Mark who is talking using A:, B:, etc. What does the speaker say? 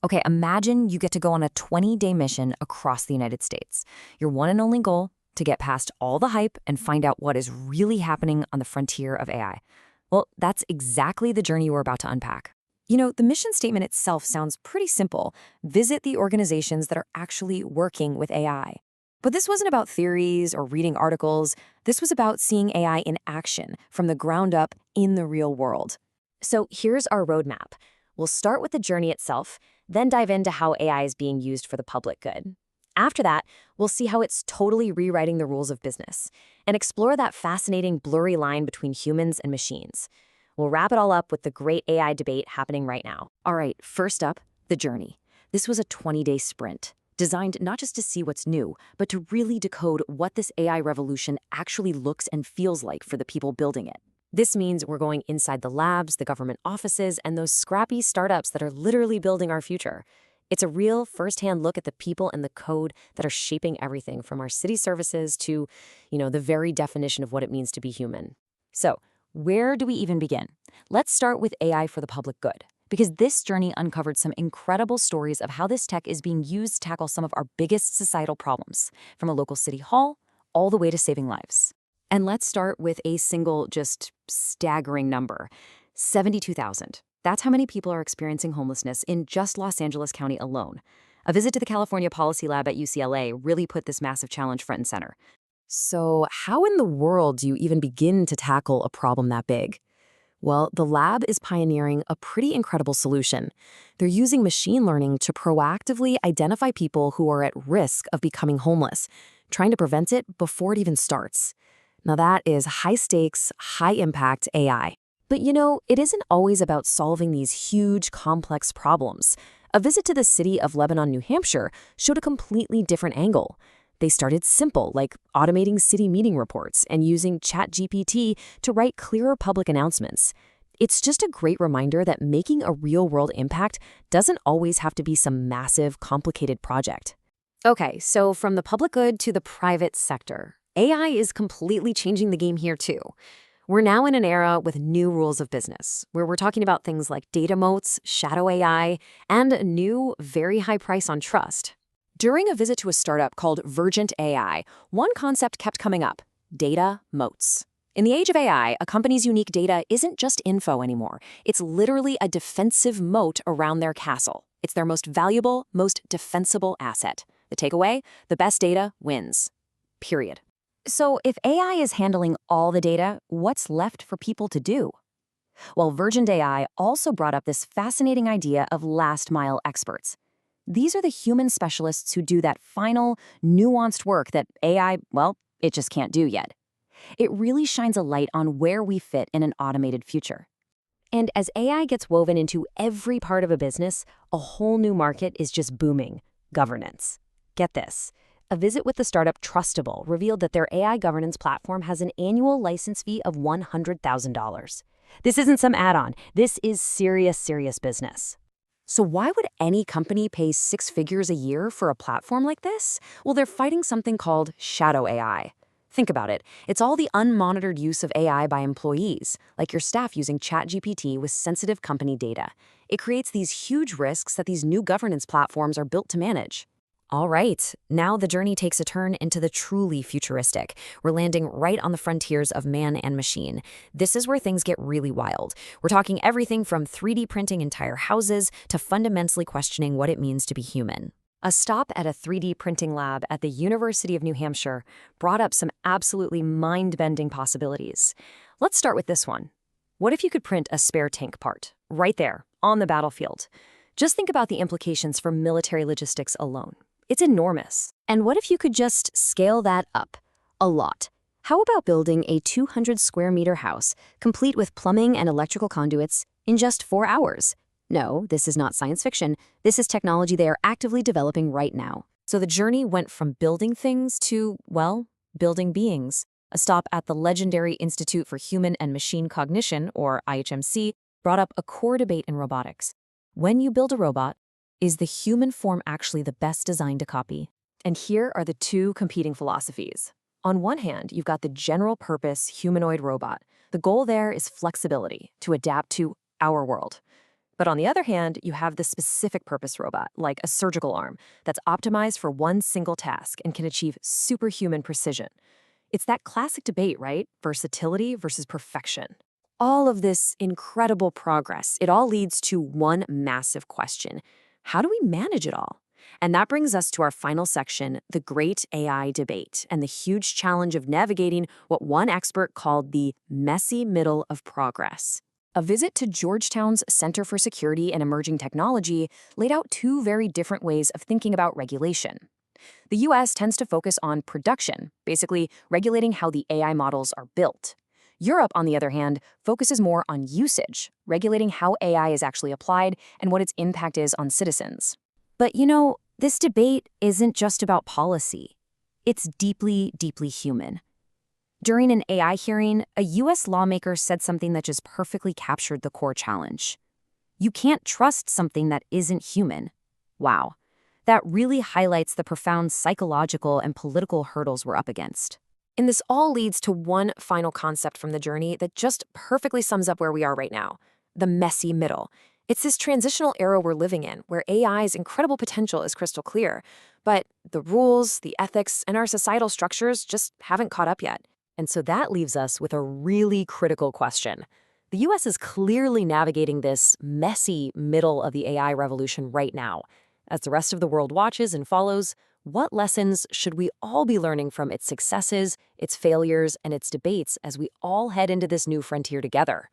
A: Okay, imagine you get to go on a 20-day mission across the United States. Your one and only goal, to get past all the hype and find out what is really happening on the frontier of AI. Well, that's exactly the journey we're about to unpack. The mission statement itself sounds pretty simple. Visit the organizations that are actually working with AI. But this wasn't about theories or reading articles. This was about seeing AI in action from the ground up in the real world. So here's our roadmap. We'll start with the journey itself, then dive into how AI is being used for the public good. After that, we'll see how it's totally rewriting the rules of business and explore that fascinating blurry line between humans and machines. We'll wrap it all up with the great AI debate happening right now. All right, first up, the journey. This was a 20-day sprint, designed not just to see what's new, but to really decode what this AI revolution actually looks and feels like for the people building it. This means we're going inside the labs, the government offices, and those scrappy startups that are literally building our future. It's a real firsthand look at the people and the code that are shaping everything from our city services to, the very definition of what it means to be human. So, where do we even begin? Let's start with AI for the public good, because this journey uncovered some incredible stories of how this tech is being used to tackle some of our biggest societal problems, from a local city hall all the way to saving lives. And let's start with a single, just staggering number, 72,000. That's how many people are experiencing homelessness in just Los Angeles County alone. A visit to the California Policy Lab at UCLA really put this massive challenge front and center. So how in the world do you even begin to tackle a problem that big? Well, the lab is pioneering a pretty incredible solution. They're using machine learning to proactively identify people who are at risk of becoming homeless, trying to prevent it before it even starts. Now that is high-stakes, high-impact AI. But it isn't always about solving these huge, complex problems. A visit to the city of Lebanon, New Hampshire showed a completely different angle. They started simple, like automating city meeting reports and using ChatGPT to write clearer public announcements. It's just a great reminder that making a real-world impact doesn't always have to be some massive, complicated project. Okay, so from the public good to the private sector, AI is completely changing the game here too. We're now in an era with new rules of business, where we're talking about things like data moats, shadow AI, and a new, very high price on trust. During a visit to a startup called Vergent AI, one concept kept coming up: data moats. In the age of AI, a company's unique data isn't just info anymore. It's literally a defensive moat around their castle. It's their most valuable, most defensible asset. The takeaway? The best data wins. Period. So if AI is handling all the data, what's left for people to do? Well, Vergent AI also brought up this fascinating idea of last-mile experts. These are the human specialists who do that final, nuanced work that AI, it just can't do yet. It really shines a light on where we fit in an automated future. And as AI gets woven into every part of a business, a whole new market is just booming: governance. Get this. A visit with the startup Trustable revealed that their AI governance platform has an annual license fee of $100,000. This isn't some add-on. This is serious business. So why would any company pay 6 figures a year for a platform like this? Well, they're fighting something called shadow AI. Think about it. It's all the unmonitored use of AI by employees, like your staff using ChatGPT with sensitive company data. It creates these huge risks that these new governance platforms are built to manage. All right, now the journey takes a turn into the truly futuristic. We're landing right on the frontiers of man and machine. This is where things get really wild. We're talking everything from 3D printing entire houses to fundamentally questioning what it means to be human. A stop at a 3D printing lab at the University of New Hampshire brought up some absolutely mind-bending possibilities. Let's start with this one. What if you could print a spare tank part, right there, on the battlefield? Just think about the implications for military logistics alone. It's enormous. And what if you could just scale that up a lot? How about building a 200 square meter house, complete with plumbing and electrical conduits, in just 4 hours? No, this is not science fiction. This is technology they are actively developing right now. So the journey went from building things to, building beings. A stop at the legendary Institute for Human and Machine Cognition, or IHMC, brought up a core debate in robotics. When you build a robot, is the human form actually the best design to copy? And here are the two competing philosophies. On one hand, you've got the general-purpose humanoid robot. The goal there is flexibility, to adapt to our world. But on the other hand, you have the specific purpose robot, like a surgical arm, that's optimized for one single task and can achieve superhuman precision. It's that classic debate, right? Versatility versus perfection. All of this incredible progress, it all leads to one massive question. How do we manage it all? And that brings us to our final section, the great AI debate, and the huge challenge of navigating what one expert called the messy middle of progress. A visit to Georgetown's Center for Security and Emerging Technology laid out two very different ways of thinking about regulation. The US tends to focus on production, basically regulating how the AI models are built. Europe, on the other hand, focuses more on usage, regulating how AI is actually applied and what its impact is on citizens. But this debate isn't just about policy. It's deeply, deeply human. During an AI hearing, a US lawmaker said something that just perfectly captured the core challenge. You can't trust something that isn't human. Wow. That really highlights the profound psychological and political hurdles we're up against. And this all leads to one final concept from the journey that just perfectly sums up where we are right now, the messy middle. It's this transitional era we're living in, where AI's incredible potential is crystal clear, but the rules, the ethics, and our societal structures just haven't caught up yet. And so that leaves us with a really critical question. The US is clearly navigating this messy middle of the AI revolution right now. As the rest of the world watches and follows, what lessons should we all be learning from its successes, its failures, and its debates as we all head into this new frontier together?